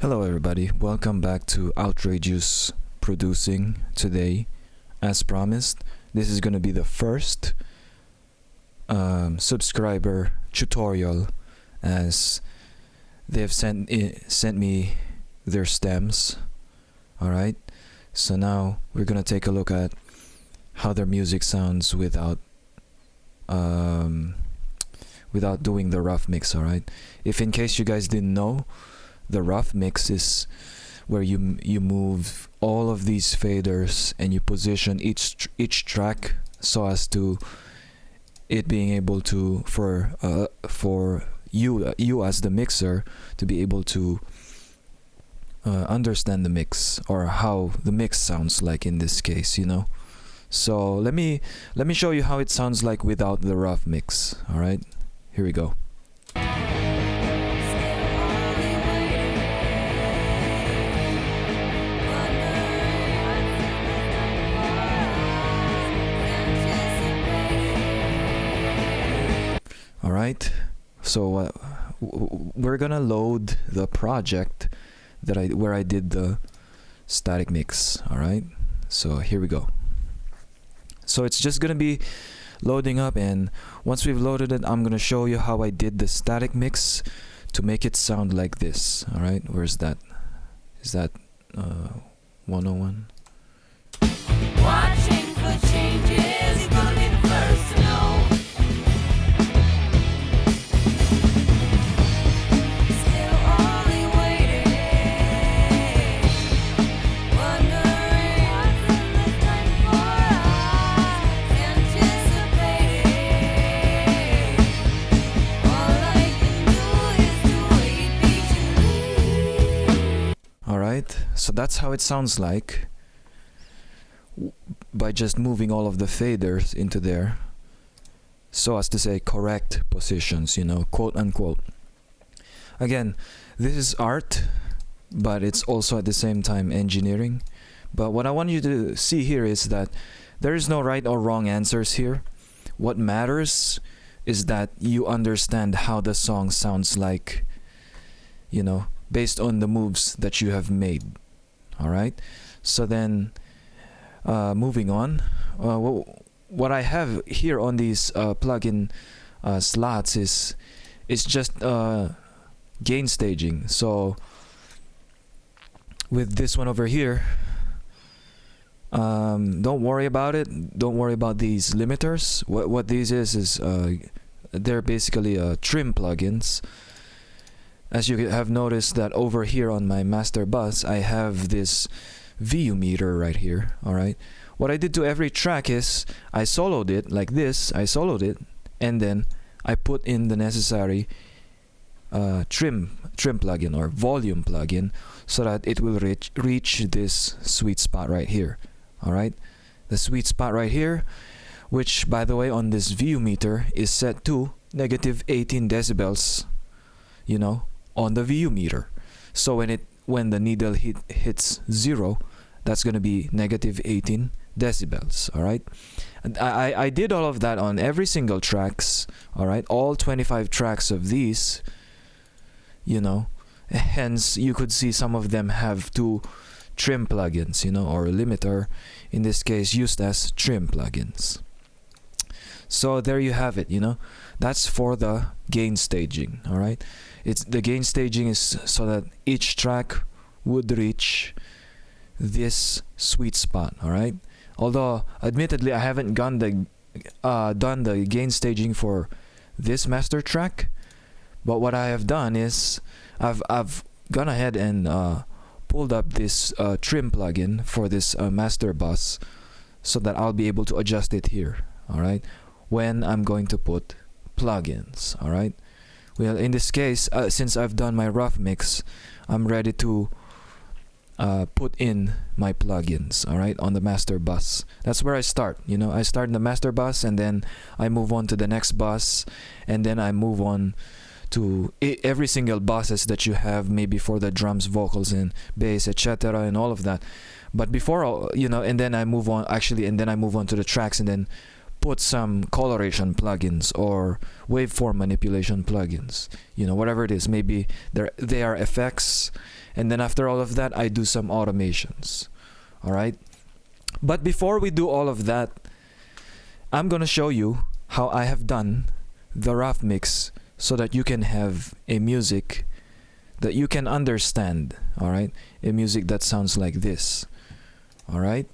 Hello everybody, welcome back to Outrageous Producing. Today, as promised, this is going to be the first subscriber tutorial, as they've sent me their stems. Alright, so now we're going to take a look at how their music sounds without doing the rough mix. Alright, if in case you guys didn't know, the rough mix is where you move all of these faders and you position each track so as to it being able to for you as the mixer to be able to understand the mix, or how the mix sounds like in this case, So let me show you how it sounds like without the rough mix. All right, here we go. Alright, so we're gonna load the project where I did the static mix. Alright, so here we go. So it's just gonna be loading up, and once we've loaded it, I'm gonna show you how I did the static mix to make it sound like this. Alright, where's that? Is that 101? Watching for changes, you're gonna be the first to know. Still only waiting, wondering what's in the time for us, anticipating. All I can do is to wait patiently. Alright, so that's how it sounds like by just moving all of the faders into there, so as to say correct positions, quote unquote. Again, this is art, but it's also at the same time engineering. But what I want you to see here is that there is no right or wrong answers here. What matters is that you understand how the song sounds like, based on the moves that you have made. Alright, so then moving on, what I have here on these plugin slots is just gain staging. So with this one over here, don't worry about it. Don't worry about these limiters. What these is they're basically trim plugins. As you have noticed that over here on my master bus, I have this VU meter right here. Alright, what I did to every track is I soloed it like this. I soloed it, and then I put in the necessary trim plugin or volume plugin so that it will reach this sweet spot right here. Alright, the sweet spot right here, which by the way on this VU meter is set to negative 18 decibels, on the VU meter. So when the needle hits 0, that's going to be negative 18 decibels. Alright, and I did all of that on every single tracks. Alright, all 25 tracks of these, hence you could see some of them have two trim plugins, or a limiter, in this case used as trim plugins. So there you have it. That's for the gain staging. Alright, it's the gain staging is so that each track would reach this sweet spot. Alright, although admittedly I haven't done the gain staging for this master track, but what I have done is I've gone ahead and pulled up this trim plugin for this master bus, so that I'll be able to adjust it here. Alright, when I'm going to put plugins. Alright, well, in this case, since I've done my rough mix, I'm ready to put in my plugins. Alright, on the master bus. That's where I start. I start in the master bus, and then I move on to the next bus, and then I move on to every single buses that you have, maybe for the drums, vocals, and bass, etc., and all of that. But before, and then I move on to the tracks, and then put some coloration plugins or waveform manipulation plugins, whatever it is. Maybe they are effects, And then after all of that, I do some automations. All right. But before we do all of that, I'm gonna show you how I have done the rough mix so that you can have a music that you can understand. All right, a music that sounds like this. All right.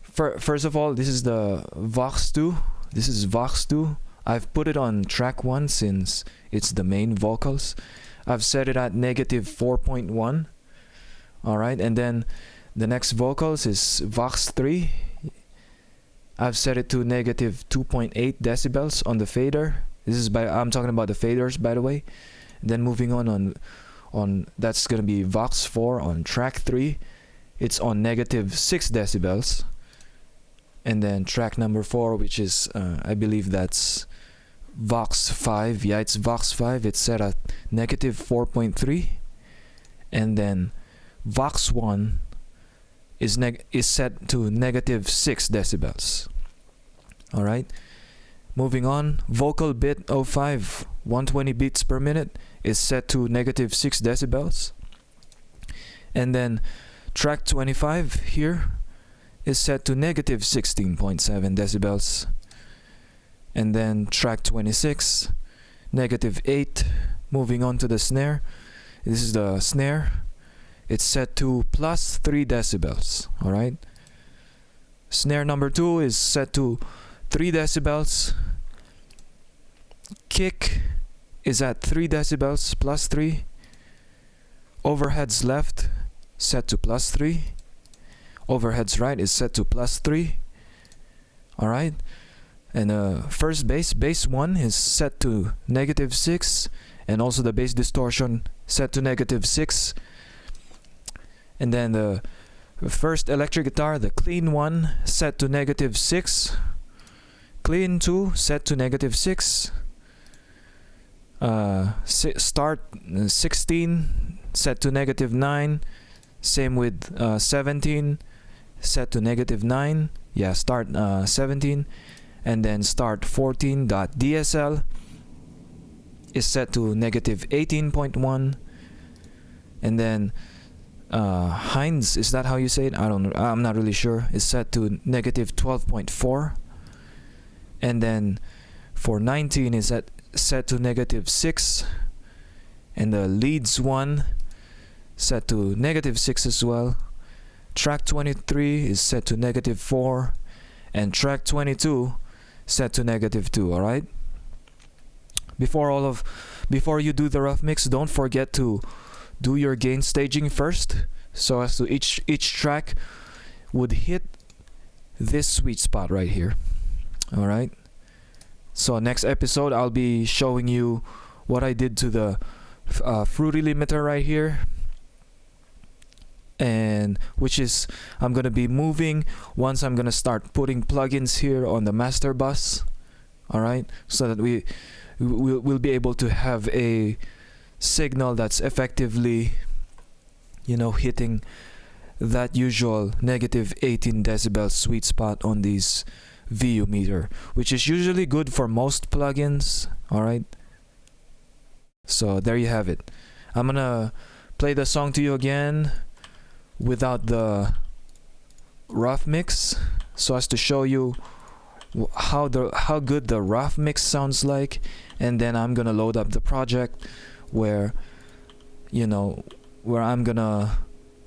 First of all, this is the Vox 2. This is Vox 2. I've put it on track 1 since it's the main vocals. I've set it at negative 4.1. All right, and then the next vocals is Vox 3. I've set it to negative 2.8 decibels on the fader. This is I'm talking about the faders, by the way. And then moving on that's gonna be Vox 4 on track 3. It's on negative 6 decibels. And then track number 4, which is I believe that's Vox 5. Yeah, it's Vox 5. It's set at negative 4.3. And then Vox 1 is set to negative 6 decibels. All right. Moving on, vocal bit 05, 120 beats per minute is set to negative 6 decibels. And then track 25 here is set to negative 16.7 decibels. And then track 26, negative 8. Moving on to the snare. This is the snare. It's set to plus 3 decibels. All right. Snare number 2 is set to 3 decibels. Kick is at 3 decibels plus 3. Overheads left set to plus 3. Overheads right is set to plus 3. All right. And first bass 1 is set to negative 6, and also the bass distortion set to negative 6. And then the first electric guitar, the clean 1, set to negative 6. Clean 2 set to negative 6. Start 16 set to negative 9. Same with 17 set to negative 9. Yeah, start 17. And then start 14.DSL is set to negative 18.1. And then Heinz, is that how you say it? I don't know. I'm not really sure. Is set to negative 12.4. And then for 19 is set to negative 6. And the leads 1 set to negative 6 as well. Track 23 is set to negative 4. And track 22 set to negative 2. All right. Before you do the rough mix, don't forget to do your gain staging first, so as to each track would hit this sweet spot right here. All right. So next episode I'll be showing you what I did to the fruity limiter right here, and which is I'm gonna be moving once I'm gonna start putting plugins here on the master bus. All right, so that we'll be able to have a signal that's effectively, hitting that usual negative 18 decibel sweet spot on these VU meter, which is usually good for most plugins. All right, so there you have it. I'm gonna play the song to you again without the rough mix, so as to show you how good the rough mix sounds like, and then I'm gonna load up the project where I'm gonna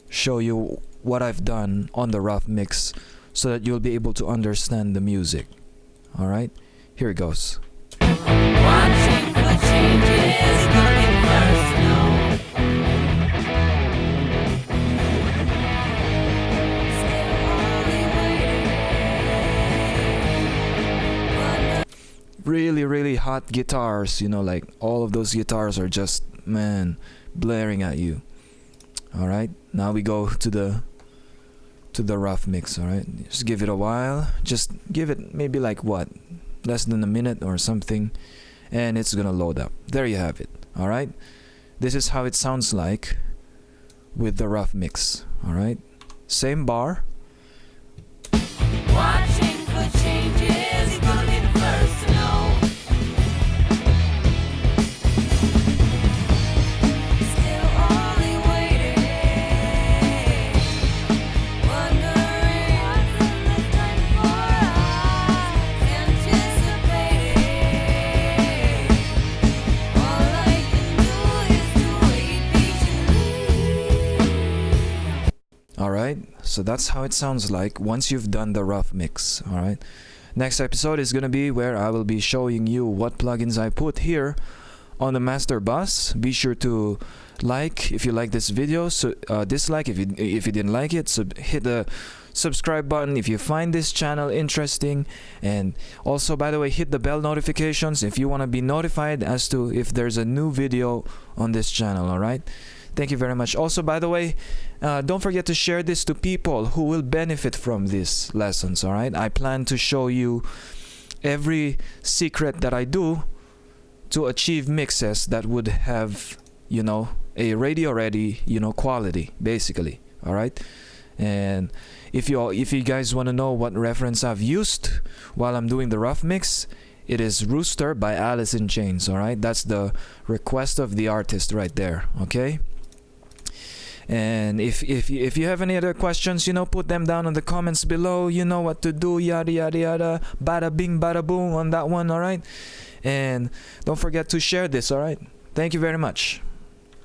show you what I've done on the rough mix, so that you'll be able to understand the music. All right, here it goes. Watching for changes, gonna be the first to know. Really hot guitars, like all of those guitars are just, man, blaring at you. All right, now we go to the rough mix. All right, just give it a while, just give it maybe like less than a minute or something, and it's gonna load up. There you have it. All right, this is how it sounds like with the rough mix. All right, same bar. Watching for changes, gonna be the first to know. Still only waiting. All right, so that's how it sounds like once you've done the rough mix. All right, next episode is gonna be where I will be showing you what plugins I put here on the master bus. Be sure to like if you like this video, so dislike if you didn't like it, so hit the subscribe button if you find this channel interesting, and also, by the way, hit the bell notifications if you want to be notified as to if there's a new video on this channel. All right, thank you very much. Also, by the way, don't forget to share this to people who will benefit from these lessons. All right, I plan to show you every secret that I do to achieve mixes that would have, you know, a radio ready, you know, quality basically. All right, and if you guys want to know what reference I've used while I'm doing the rough mix, it is Rooster by Alice in Chains. All right, that's the request of the artist right there. Okay, and if you have any other questions, you know, put them down in the comments below. You know what to do, yada yada yada, bada bing bada boom on that one. All right, and don't forget to share this. All right, thank you very much.